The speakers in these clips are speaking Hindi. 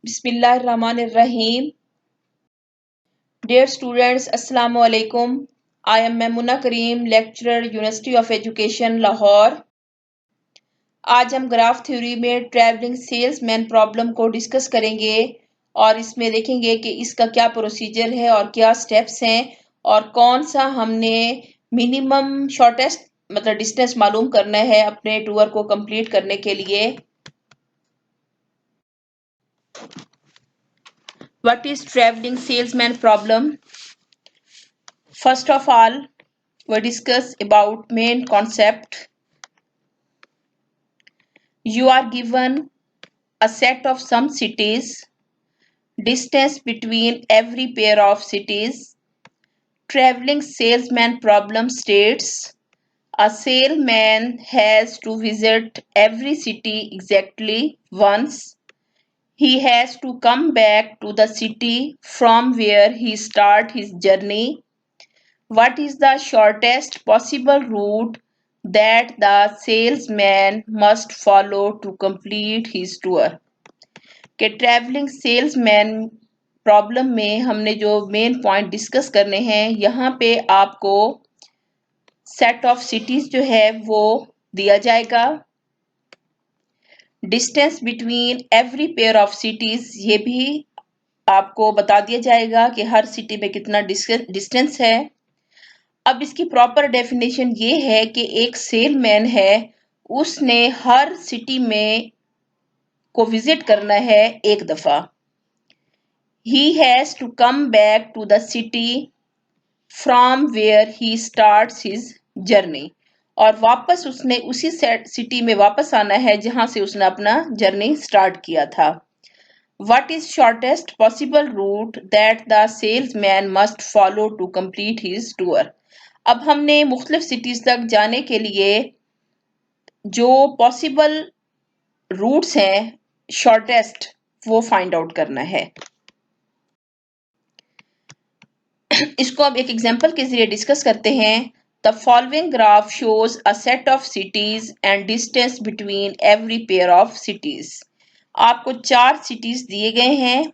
Bismillahirrahmanirrahim. Dear students, Assalamu alaikum. I am Maimuna Kareem, lecturer, University of Education, Lahore. आज हम ग्राफ थ्योरी में ट्रैवलिंग सेल्समैन प्रॉब्लम को डिस्कस करेंगे और इसमें देखेंगे कि इसका क्या प्रोसीजर है और क्या स्टेप्स हैं और कौन सा हमने मिनिमम शॉर्टेस्ट मतलब डिस्टेंस मालूम करना है अपने टूर को कंप्लीट करने के लिए. What is traveling salesman problem? First of all, we discuss about main concept. You are given a set of some cities, distance between every pair of cities. Traveling salesman problem states a salesman has to visit every city exactly once. He has to come back to the city from where he started his journey. What is the shortest possible route that the salesman must follow to complete his tour? कि ट्रैवलिंग सेल्समैन प्रॉब्लम में हमने जो मेन पॉइंट डिस्कस करने हैं, यहाँ पे आपको सेट ऑफ सिटीज जो है वो दिया जाएगा. Distance between every pair of cities ये भी आपको बता दिया जाएगा कि हर सिटी में कितना डिस्टेंस है. अब इसकी प्रॉपर डेफिनेशन ये है कि एक सेलमैन है, उसने हर सिटी में को विजिट करना है एक दफा. He has to come back to the city from where he starts his journey, और वापस उसने उसी सिटी में वापस आना है जहां से उसने अपना जर्नी स्टार्ट किया था. What is shortest possible route that the salesman must follow to complete his tour? अब हमने मुख्तलिफ सिटीज तक जाने के लिए जो पॉसिबल रूट्स हैं शॉर्टेस्ट वो फाइंड आउट करना है. इसको अब एक एग्जांपल के जरिए डिस्कस करते हैं. The following graph shows a set of cities and distance between every pair of cities. आपको 4 सिटीज दिए गए हैं.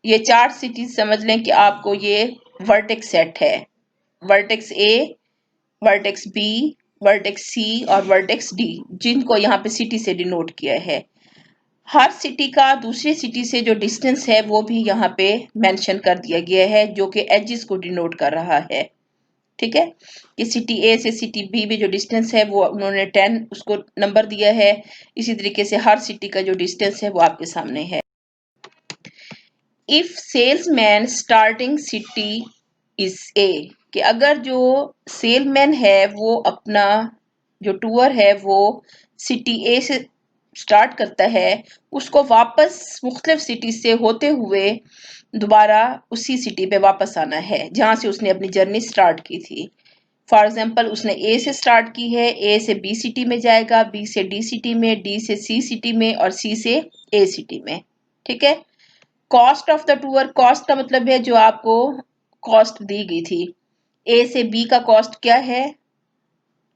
ये 4 सिटीज समझ लें कि आपको ये वर्टेक्स सेट है. Vertex A, vertex B, vertex C और वर्टेक्स डी, जिनको यहाँ पे सिटी से डिनोट किया है. हर सिटी का दूसरी सिटी से जो डिस्टेंस है वो भी यहाँ पे मेंशन कर दिया गया है, जो कि एजेस को डिनोट कर रहा है. ठीक है, कि सिटी ए से सिटी बी में जो डिस्टेंस है वो उन्होंने 10 उसको नंबर दिया है. इसी तरीके से हर सिटी का जो डिस्टेंस है वो आपके सामने है. If salesman starting city is a, कि अगर जो सेलमैन है वो अपना जो टूर है वो सिटी ए से स्टार्ट करता है, उसको वापस मुख्तलिफ सिटी से होते हुए दोबारा उसी सिटी पे वापस आना है जहां से उसने अपनी जर्नी स्टार्ट की थी. फॉर एग्जांपल उसने ए से स्टार्ट की है, ए से बी सिटी में जाएगा, बी से डी सिटी में, डी से सी सिटी में और सी से ए सिटी में. ठीक है. Cost of the tour, cost का मतलब है जो आपको कॉस्ट दी गई थी. ए से बी का कॉस्ट क्या है?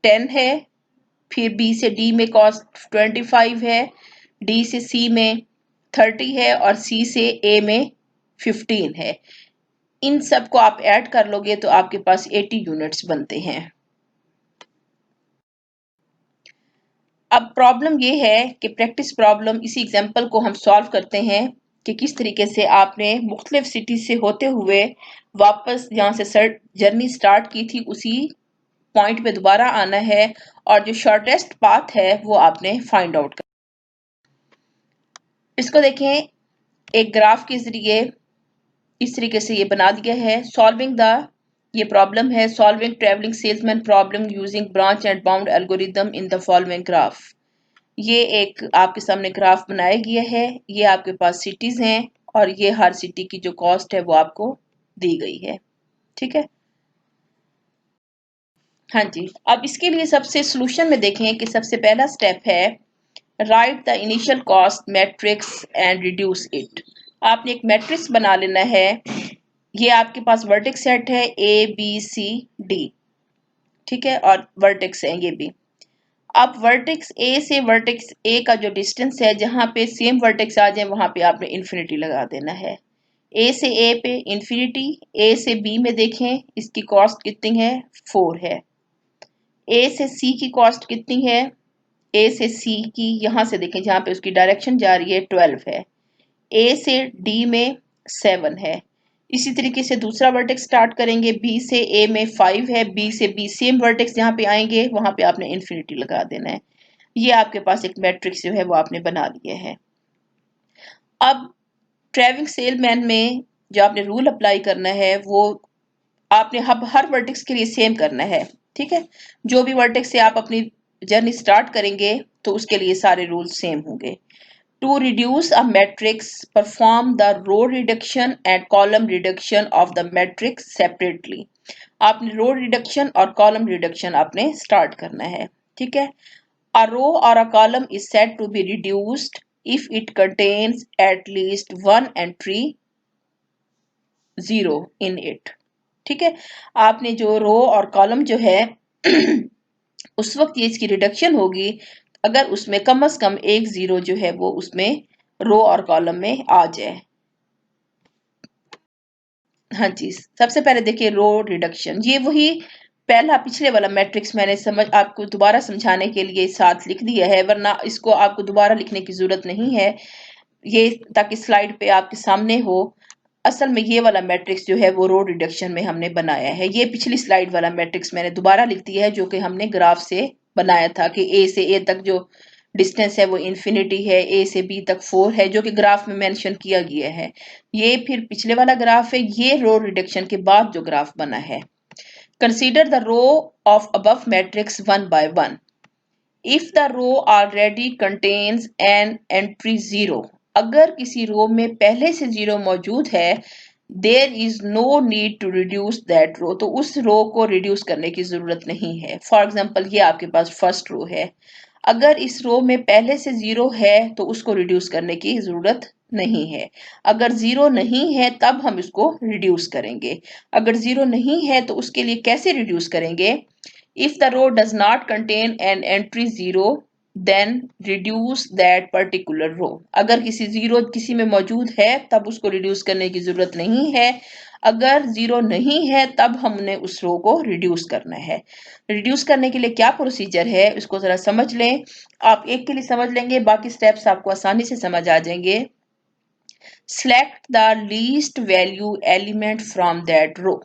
10 है. फिर बी से डी में कॉस्ट 25 है, डी से सी में 30 है और सी से ए में 15 है. इन सब को आप ऐड कर लोगे तो आपके पास 80 यूनिट्स बनते हैं. अब प्रॉब्लम ये है कि प्रैक्टिस प्रॉब्लम, इसी एग्जांपल को हम सॉल्व करते हैं कि किस तरीके से आपने मुख्तलिफ सिटी से होते हुए वापस जहाँ से जर्नी स्टार्ट की थी उसी पॉइंट पे दोबारा आना है और जो शॉर्टेस्ट पाथ है वो आपने फाइंड आउट करना. इसको देखें, एक ग्राफ के जरिए इस तरीके से ये बना दिया है. सॉल्विंग द, ये प्रॉब्लम है, solving travelling salesman problem using branch and bound algorithm in the following graph. ये एक आपके सामने ग्राफ बनाया गया है. ये आपके पास सिटीज हैं और ये हर सिटी की जो कॉस्ट है वो आपको दी गई है. ठीक है. हाँ जी. अब इसके लिए सबसे सोल्यूशन में देखें कि सबसे पहला स्टेप है right the initial cost matrix and reduce it. आपने एक मैट्रिक्स बना लेना है. ये आपके पास वर्टेक्स सेट है ए बी सी डी. ठीक है, और वर्टेक्स है ये भी. अब वर्टेक्स ए से वर्टेक्स ए का जो डिस्टेंस है, जहां पे सेम वर्टेक्स आ जाए वहां पे आपने इन्फिनिटी लगा देना है। ए से ए पे इन्फिनिटी, ए से बी में देखें इसकी कॉस्ट कितनी है, 4 है। ए से सी की कॉस्ट कितनी है, ए से सी की यहां से देखें जहां पे उसकी डायरेक्शन जा रही है 12 है। ए से डी में 7 है। इसी तरीके से दूसरा वर्टेक्स स्टार्ट करेंगे, बी से ए में 5 है, बी से बी सेम वर्टेक्स जहां पे आएंगे वहां पे आपने इन्फिनिटी लगा देना है। ये आपके पास एक मैट्रिक्स जो है वो आपने बना लिया है। अब ट्रैवलिंग सेलमैन में जो आपने रूल अप्लाई करना है वो आपने हर वर्टेक्स के लिए सेम करना है, ठीक है। जो भी वर्टेक्स से आप अपनी जर्नी स्टार्ट करेंगे तो उसके लिए सारे रूल सेम होंगे। To reduce a matrix, perform the row reduction and column reduction of the matrix separately. आपने रो रिडक्शन और कॉलम रिडक्शन आपने स्टार्ट करना है, ठीक है। A row or a column is said to be reduced if it contains at least one entry 0 in it. ठीक है, आपने जो रो और कॉलम जो है उस वक्त ये इसकी रिडक्शन होगी अगर उसमें कम से कम एक 0 जो है वो उसमें रो और कॉलम में आ जाए। हाँ जी, सबसे पहले देखिए रो रिडक्शन, ये वही पहला पिछले वाला मैट्रिक्स मैंने आपको दोबारा समझाने के लिए साथ लिख दिया है, वरना इसको आपको दोबारा लिखने की जरूरत नहीं है, ये ताकि स्लाइड पे आपके सामने हो। असल में ये वाला मैट्रिक्स जो है वो रो रिडक्शन में हमने बनाया है। ये पिछली स्लाइड वाला मैट्रिक्स मैंने दोबारा लिख दिया है जो कि हमने ग्राफ से बनाया था कि ए से ए तक जो डिस्टेंस है वो इन्फिनिटी है, ए से बी तक 4 है, जो कि ग्राफ में मेंशन किया गया है। ये फिर पिछले वाला ग्राफ है, ये रो रिडक्शन के बाद जो ग्राफ बना है। Consider the row of above matrix one by one. If the row already contains an entry 0, अगर किसी रो में पहले से 0 मौजूद है, there is no need to reduce that row, तो उस रो को रिड्यूस करने की जरूरत नहीं है। फॉर एग्जाम्पल ये आपके पास फर्स्ट रो है, अगर इस रो में पहले से 0 है तो उसको रिड्यूस करने की जरूरत नहीं है। अगर 0 नहीं है तब हम इसको रिड्यूस करेंगे। अगर 0 नहीं है तो उसके लिए कैसे रिड्यूस करेंगे, if the row does not contain an entry 0 then reduce that particular row। अगर किसी 0 किसी में मौजूद है तब उसको रिड्यूस करने की जरूरत नहीं है, अगर 0 नहीं है तब हमने उस रो को रिड्यूस करना है। रिड्यूस करने के लिए क्या प्रोसीजर है इसको जरा समझ लें। आप एक के लिए समझ लेंगे, बाकी स्टेप्स आपको आसानी से समझ आ जाएंगे। Select the least value element from that row।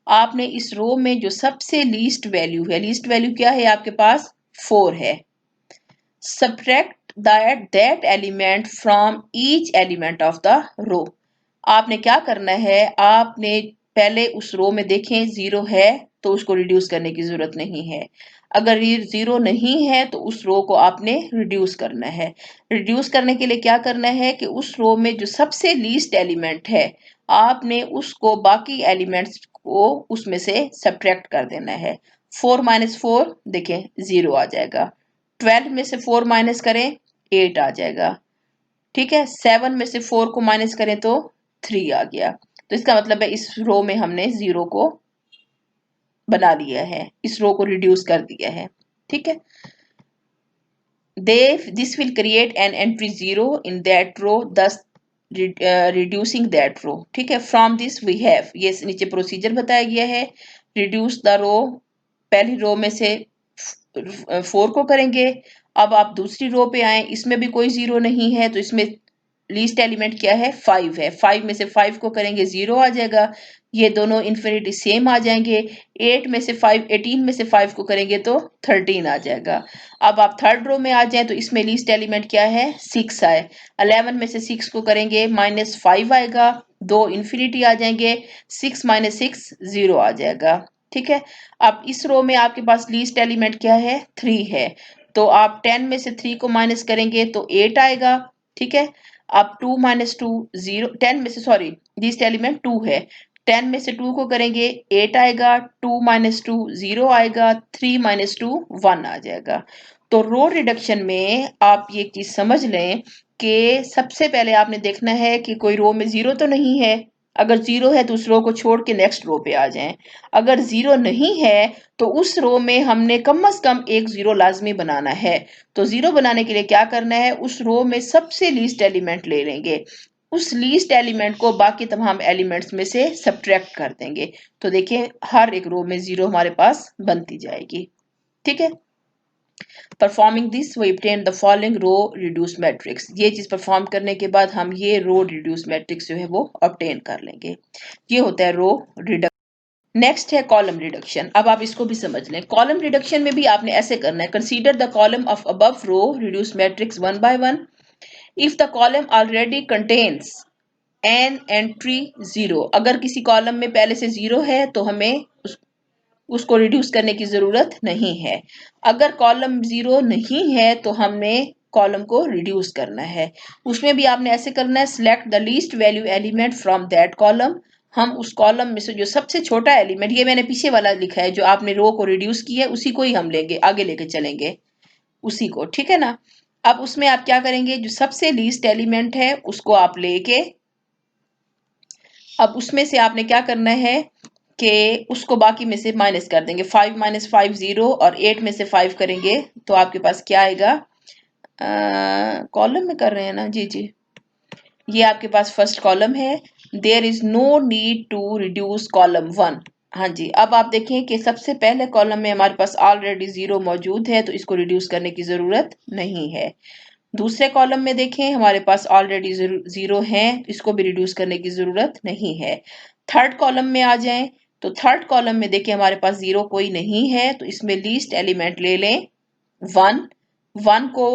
आपने इस रो में जो सबसे लीस्ट वैल्यू है, लीस्ट वैल्यू क्या है आपके पास 4 है। Subtract that element from each element of the row। आपने क्या करना है, आपने पहले उस रो में देखें 0 है तो उसको रिड्यूस करने की जरूरत नहीं है। अगर ये 0 नहीं है तो उस रो को आपने रिड्यूस करना है। रिड्यूस करने के लिए क्या करना है कि उस रो में जो सबसे लीस्ट एलिमेंट है आपने उसको बाकी एलिमेंट्स को उसमें से सब्ट्रैक्ट कर देना है। 4 माइनस 4 देखें 0 आ जाएगा। 12 में से 4 माइनस करें 8 आ जाएगा, ठीक है। 7 में से 4 को माइनस करें तो 3 आ गया। तो इसका मतलब है इस रो में हमने 0 को बना लिया है, इस रो को रिड्यूस कर दिया है, ठीक है। This will create an entry 0 in that row, thus reducing that row, ठीक है। फ्रॉम दिस वी हैव, ये नीचे प्रोसीजर बताया गया है। रिड्यूस द रो, पहली रो में से 4 को करेंगे। अब आप दूसरी रो पे आए, इसमें भी कोई 0 नहीं है तो इसमें लीस्ट एलिमेंट क्या है 5 है। 5 में से 5 को करेंगे 0 आ जाएगा, ये दोनों इन्फिनिटी सेम आ जाएंगे। 8 में से 5, 18 में से 5 को करेंगे तो 13 आ जाएगा। अब आप थर्ड रो में आ जाएं तो इसमें लीस्ट एलिमेंट क्या है 6 आए। 11 में से 6 को करेंगे -5 आएगा, दो इन्फिनिटी आ जाएंगे, 6 माइनस 6 0 आ जाएगा, ठीक है। अब इस रो में आपके पास लीस्ट एलिमेंट क्या है 3 है, तो आप 10 में से 3 को माइनस करेंगे तो 8 आएगा, ठीक है। अब 2 माइनस 2 0, 10 में से सॉरी लीस्ट एलिमेंट 2 है, 10 में से 2 को करेंगे 8 आएगा, 2 माइनस 2 0 आएगा, 3 माइनस 2 1 आ जाएगा। तो रो रिडक्शन में आप ये चीज समझ लें कि सबसे पहले आपने देखना है कि कोई रो में 0 तो नहीं है। अगर जीरो है तो उस रो को छोड़ के नेक्स्ट रो पे आ जाएं। अगर जीरो नहीं है तो उस रो में हमने कम से कम एक जीरो लाजमी बनाना है। तो जीरो बनाने के लिए क्या करना है, उस रो में सबसे लीस्ट एलिमेंट ले लेंगे, उस लीस्ट एलिमेंट को बाकी तमाम एलिमेंट्स में से सब्ट्रैक्ट कर देंगे। तो देखिए हर एक रो में जीरो हमारे पास बनती जाएगी। ठीक है, performing this we obtain the following row reduce matrix. ये चीज परफॉर्म करने के बाद हम ये रो रिड्यूस मैट्रिक्स जो है वो ऑब्टेन कर लेंगे। ये होता है रो रिडक्शन। नेक्स्ट है कॉलम रिडक्शन। अब आप इसको भी समझ लें। कॉलम रिडक्शन में भी आपने ऐसे करना है, consider the column of above row reduce matrix one by one if the column already contains an entry zero. अगर किसी कॉलम में पहले से जीरो है तो हमें उसको रिड्यूस करने की जरूरत नहीं है। अगर कॉलम जीरो नहीं है तो हमने कॉलम को रिड्यूस करना है। उसमें भी आपने ऐसे करना है, select the least value element from that column. हम उस कॉलम में से जो सबसे छोटा एलिमेंट, ये मैंने पीछे वाला लिखा है, जो आपने रो को रिड्यूस किया है उसी को ही हम लेंगे, आगे लेके चलेंगे उसी को, ठीक है ना। अब उसमें आप क्या करेंगे, जो सबसे लीस्ट एलिमेंट है उसको आप लेके, अब उसमें से आपने क्या करना है कि उसको बाकी में से माइनस कर देंगे। 5 माइनस 5 0 और 8 में से 5 करेंगे तो आपके पास क्या आएगा, कॉलम में कर रहे हैं ना, जी जी, ये आपके पास फर्स्ट कॉलम है। There is no need to reduce column one. हाँ जी, अब आप देखें कि सबसे पहले कॉलम में हमारे पास ऑलरेडी जीरो मौजूद है तो इसको रिड्यूस करने की जरूरत नहीं है। दूसरे कॉलम में देखें हमारे पास ऑलरेडी जीरो है, इसको भी रिड्यूस करने की जरूरत नहीं है। थर्ड कॉलम में आ जाएं तो थर्ड कॉलम में देखें हमारे पास जीरो कोई नहीं है तो इसमें लीस्ट एलिमेंट ले लें वन। वन को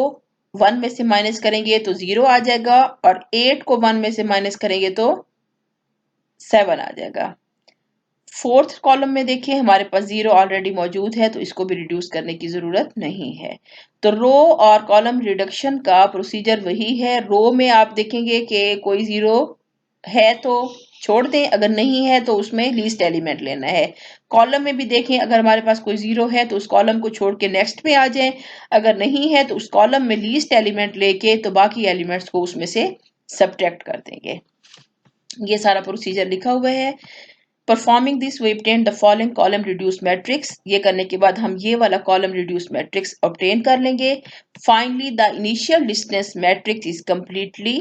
वन में से माइनस करेंगे तो जीरो आ जाएगा और 8 को वन में से माइनस करेंगे तो 7 आ जाएगा। फोर्थ कॉलम में देखिए हमारे पास जीरो ऑलरेडी मौजूद है तो इसको भी रिड्यूस करने की जरूरत नहीं है। तो रो और कॉलम रिडक्शन का प्रोसीजर वही है। रो में आप देखेंगे कि कोई जीरो है तो छोड़ दें, अगर नहीं है तो उसमें लीस्ट एलिमेंट लेना है। कॉलम में भी देखें अगर हमारे पास कोई जीरो है तो उस कॉलम को छोड़ के नेक्स्ट पे आ जाएं, अगर नहीं है तो उस कॉलम में लीस्ट एलिमेंट लेके तो बाकी एलिमेंट्स को उसमें से सब्ट्रैक्ट कर देंगे। ये सारा प्रोसीजर लिखा हुआ है। Performing this we obtain the following column reduce matrix. ये करने के बाद हम ये वाला कॉलम रिड्यूस मैट्रिक्स ऑब्टेन कर लेंगे। Finally the initial distance matrix is completely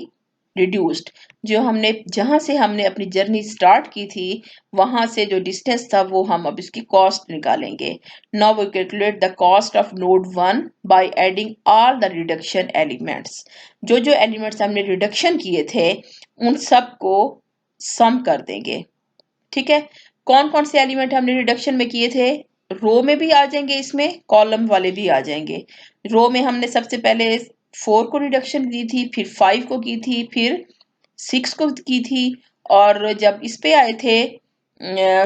reduced. जो हमने जहां से हमने अपनी जर्नी स्टार्ट की थी वहां से जो डिस्टेंस था वो हम अब इसकी कॉस्ट निकालेंगे। Now we calculate the cost of node one by adding all the reduction elements. जो जो एलिमेंट्स हमने रिडक्शन किए थे उन सब को सम कर देंगे। ठीक है, कौन कौन से एलिमेंट हमने रिडक्शन में किए थे, रो में भी आ जाएंगे, इसमें कॉलम वाले भी आ जाएंगे। रो में हमने सबसे पहले 4 को रिडक्शन की थी, फिर 5 को की थी, फिर 6 को की थी, और जब इस पे आए थे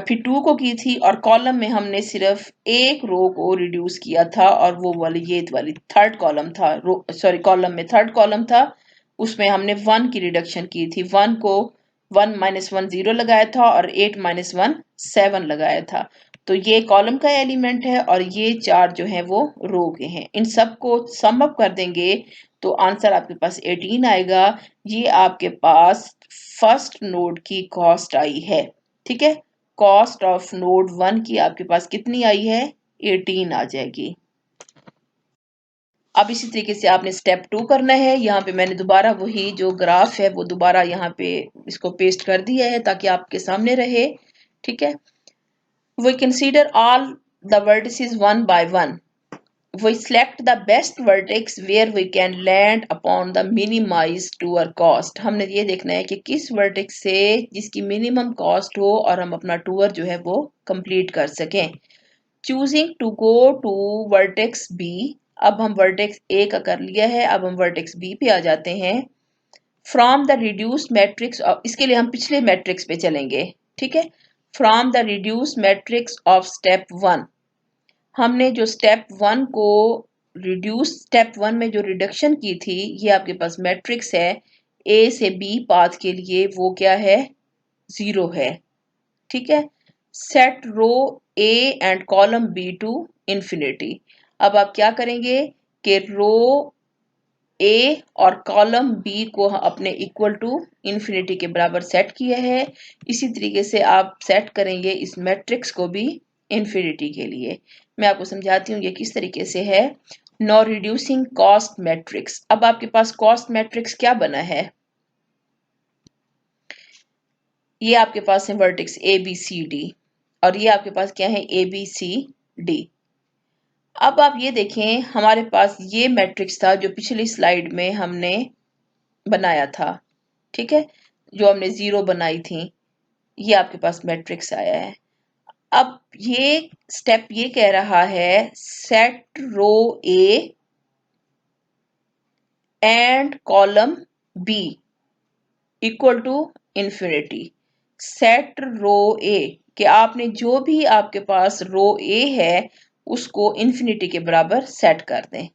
फिर 2 को की थी, और कॉलम में हमने सिर्फ एक रो को रिड्यूस किया था और वो वाली ये वाली थर्ड कॉलम था, रो सॉरी कॉलम में थर्ड कॉलम था, उसमें हमने 1 की रिडक्शन की थी। 1 को 1 माइनस 1 0 लगाया था और 8 माइनस 1 7 लगाया था। तो ये कॉलम का एलिमेंट है और ये चार जो है वो रो के हैं। इन सबको सम अप कर देंगे तो आंसर आपके पास 18 आएगा। ये आपके पास फर्स्ट नोड की कॉस्ट आई है। ठीक है, कॉस्ट ऑफ नोड 1 की आपके पास कितनी आई है, 18 आ जाएगी। अब इसी तरीके से आपने स्टेप 2 करना है। यहाँ पे मैंने दोबारा वही जो ग्राफ है वो दोबारा यहाँ पे इसको पेस्ट कर दिया है ताकि आपके सामने रहे। ठीक है, we consider all the vertices one by one. We select the best vertex where we can land upon the minimized tour cost. हमने ये देखना है कि किस वर्टेक्स से जिसकी मिनिमम कॉस्ट हो और हम अपना टूर जो है वो कंप्लीट कर सकें। Choosing to go to vertex B. अब हम वर्टेक्स ए का कर लिया है, अब हम वर्टेक्स बी पे आ जाते हैं। फ्रॉम द रिड्यूस मैट्रिक्स, इसके लिए हम पिछले मैट्रिक्स पे चलेंगे। ठीक है, from the reduce matrix of step 1, हमने जो स्टेप 1 को रिड्यूस स्टेप 1 में जो रिडक्शन की थी ये आपके पास मैट्रिक्स है। ए से बी पाथ के लिए वो क्या है, 0 है। ठीक है, set row A and column B to infinity. अब आप क्या करेंगे कि रो ए और कॉलम बी को अपने इक्वल टू इन्फिनिटी के बराबर सेट किया है, इसी तरीके से आप सेट करेंगे इस मैट्रिक्स को भी इन्फिनिटी के लिए। मैं आपको समझाती हूँ ये किस तरीके से है। No reducing cost matrix. अब आपके पास कॉस्ट मैट्रिक्स क्या बना है, ये आपके पास है vertex A B C D और ये आपके पास क्या है ए बी सी डी। अब आप ये देखें हमारे पास ये मैट्रिक्स था जो पिछली स्लाइड में हमने बनाया था, ठीक है, जो हमने जीरो बनाई थी, ये आपके पास मैट्रिक्स आया है। अब ये स्टेप ये कह रहा है set row A and column B equal to infinity. Set row A कि आपने जो भी आपके पास रो ए है उसको इंफिनिटी के बराबर सेट कर दें।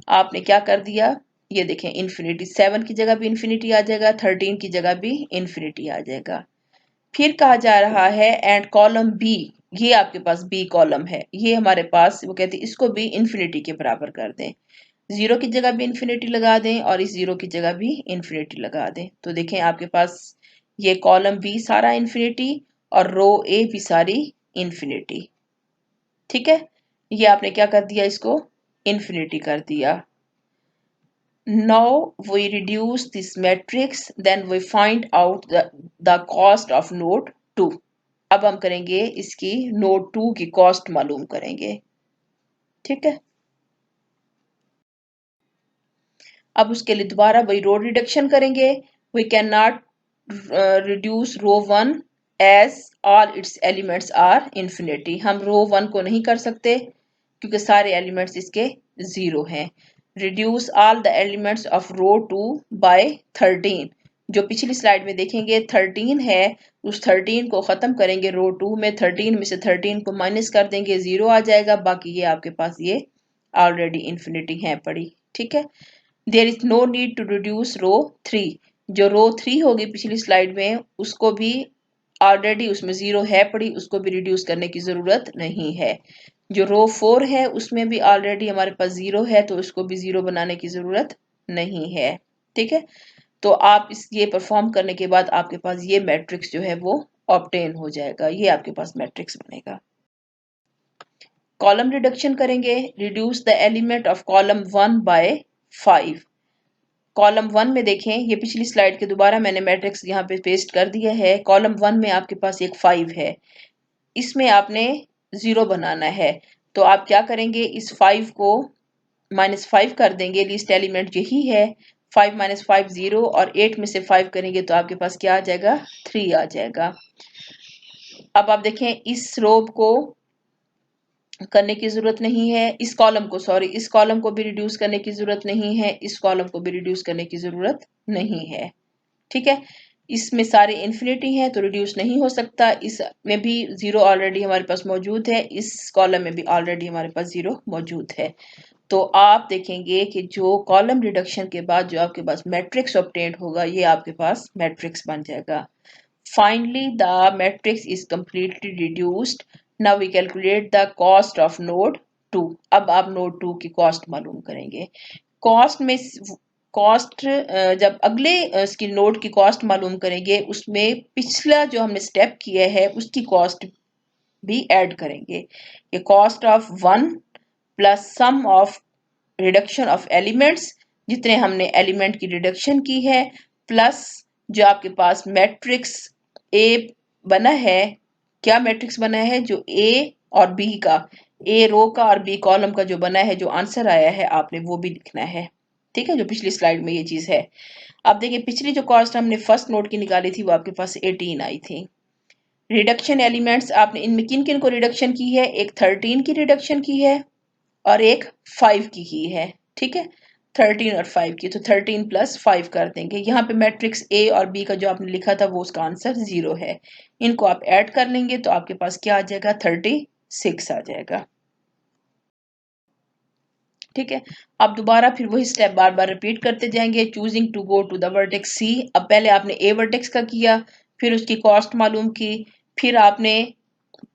आपने क्या कर दिया, ये देखें इंफिनिटी, 7 की जगह भी इंफिनिटी आ जाएगा, 13 की जगह भी इंफिनिटी आ जाएगा। फिर कहा जा रहा है एंड कॉलम बी, ये आपके पास बी कॉलम है, ये हमारे पास वो कहते हैं इसको भी इंफिनिटी के बराबर कर दें। जीरो की जगह भी इंफिनिटी लगा दें और इस जीरो की जगह भी इंफिनिटी लगा दें। तो देखें आपके पास ये कॉलम बी सारा इंफिनिटी और रो ए भी सारी इंफिनिटी, ठीक है। ये आपने क्या कर दिया, इसको इंफिनिटी कर दिया। Now we reduce this matrix, then we find out the cost of node 2. अब हम करेंगे इसकी नोड 2 की कॉस्ट मालूम करेंगे, ठीक है। अब उसके लिए दोबारा वही रो रिडक्शन करेंगे। We can not reduce row 1 as all its elements are infinity. हम रो 1 को नहीं कर सकते क्योंकि सारे एलिमेंट्स इसके जीरो हैं। Reduce all the elements of row 2 by 13। जो पिछली स्लाइड में देखेंगे 13 है, उस 13 को खत्म करेंगे रो 2 में, 13 में से 13 को माइनस कर देंगे, जीरो आ जाएगा, बाकी ये आपके पास ये ऑलरेडी इंफिनिटी है पड़ी, ठीक है। There is no need to reduce row 3। जो रो 3 होगी पिछली स्लाइड में उसको भी ऑलरेडी उसमें जीरो है पड़ी, उसको भी रिड्यूस करने की जरूरत नहीं है। जो रो 4 है उसमें भी ऑलरेडी हमारे पास जीरो है तो उसको भी जीरो बनाने की जरूरत नहीं है, ठीक है। तो आप इस ये परफॉर्म करने के बाद आपके पास ये मैट्रिक्स जो है वो ऑब्टेन हो जाएगा, ये आपके पास मैट्रिक्स बनेगा। कॉलम रिडक्शन करेंगे। Reduce the element of column 1 by 5। Column 1 में देखें, ये पिछली स्लाइड के दोबारा मैंने मैट्रिक्स यहाँ पे पेस्ट कर दिया है। कॉलम 1 में आपके पास एक 5 है, इसमें आपने जीरो बनाना है, तो आप क्या करेंगे, इस 5 को -5 कर देंगे, लीस्ट एलिमेंट यही है। 5 - 5 0 और 8 में से 5 करेंगे तो आपके पास क्या आ जाएगा, 3 आ जाएगा। अब आप देखें इस रो को करने की जरूरत नहीं है, इस कॉलम को, सॉरी, इस कॉलम को भी रिड्यूस करने की जरूरत नहीं है, इस कॉलम को भी रिड्यूस करने की जरूरत नहीं है, ठीक है। इसमें सारे इंफिनिटी हैं तो रिड्यूस नहीं हो सकता, इसमें भी जीरो ऑलरेडी हमारे पास मौजूद है, इस कॉलम में भी ऑलरेडी हमारे पास जीरो मौजूद है। तो आप देखेंगे कि जो कॉलम रिडक्शन के बाद जो आपके पास मैट्रिक्स ऑब्टेन्ड होगा ये आपके पास मैट्रिक्स बन जाएगा। Finally the matrix is completely reduced. Now we calculate the cost of node 2। अब आप नोड 2 की कॉस्ट मालूम करेंगे। कॉस्ट में कॉस्ट जब अगले इसकी नोड की कॉस्ट मालूम करेंगे उसमें पिछला जो हमने स्टेप किया है उसकी कॉस्ट भी ऐड करेंगे। ये cost of 1 plus sum of reduction of elements, जितने हमने एलिमेंट की रिडक्शन की है, प्लस जो आपके पास मैट्रिक्स ए बना है, क्या मैट्रिक्स बना है, जो ए और बी का, ए रो का और बी कॉलम का जो बना है, जो आंसर आया है आपने वो भी लिखना है, ठीक है, जो पिछली स्लाइड में ये चीज है। अब देखिए पिछली जो कॉस्ट हमने फर्स्ट नोट की निकाली थी वो आपके पास 18 आई थी। रिडक्शन एलिमेंट्स आपने इनमें किन किन को रिडक्शन की है, एक 13 की रिडक्शन की है और एक 5 की है, ठीक है, 13 और 5 की, तो 13 + 5 कर देंगे। यहाँ पे मैट्रिक्स ए और बी का जो आपने लिखा था वो उसका आंसर 0 है, इनको आप ऐड कर लेंगे तो आपके पास क्या आ जाएगा, 36 आ जाएगा, ठीक है। अब दोबारा फिर वही स्टेप बार बार रिपीट करते जाएंगे। Choosing to go to the vertex C. अब पहले आपने ए वर्टेक्स का किया, फिर उसकी कॉस्ट मालूम की, फिर आपने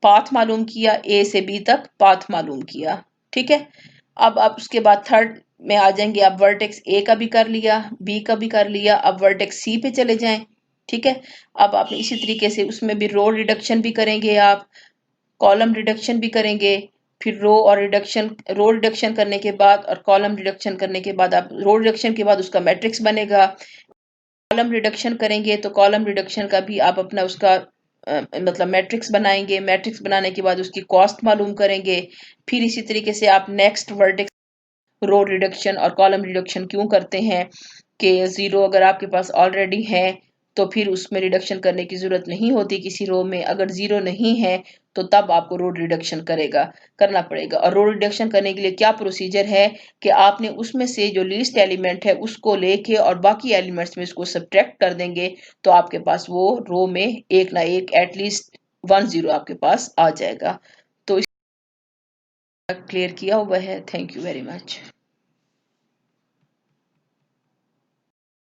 पाथ मालूम किया, ए से बी तक पाथ मालूम किया, ठीक है। अब आप उसके बाद थर्ड में आ जाएंगे, आप वर्टेक्स ए का भी कर लिया, बी का भी कर लिया, अब वर्टेक्स सी पे चले जाएं। ठीक है, अब आप इसी तरीके से उसमें भी रो रिडक्शन भी करेंगे, आप कॉलम रिडक्शन भी करेंगे, फिर रो रिडक्शन करने के बाद और कॉलम रिडक्शन करने के बाद आप रो रिडक्शन के बाद उसका मैट्रिक्स बनेगा। कॉलम रिडक्शन करेंगे तो कॉलम रिडक्शन का भी आप अपना उसका मतलब मैट्रिक्स बनाएंगे, मैट्रिक्स बनाने के बाद उसकी कॉस्ट मालूम करेंगे। फिर इसी तरीके से आप नेक्स्ट वर्टेक्स रो रिडक्शन और कॉलम रिडक्शन क्यों करते हैं कि जीरो अगर आपके पास ऑलरेडी है तो फिर उसमें रिडक्शन करने की जरूरत नहीं होती किसी रो में, अगर जीरो नहीं है तो तब आपको रो रिडक्शन करना पड़ेगा। और रो रिडक्शन करने के लिए क्या प्रोसीजर है कि आपने उसमें से जो लीस्ट एलिमेंट है उसको लेके और बाकी एलिमेंट्स में उसको सब्ट्रैक्ट कर देंगे तो आपके पास वो रो में एक ना एक एटलीस्ट 1 0 आपके पास आ जाएगा। तो क्लियर किया हुआ है। Thank you very much.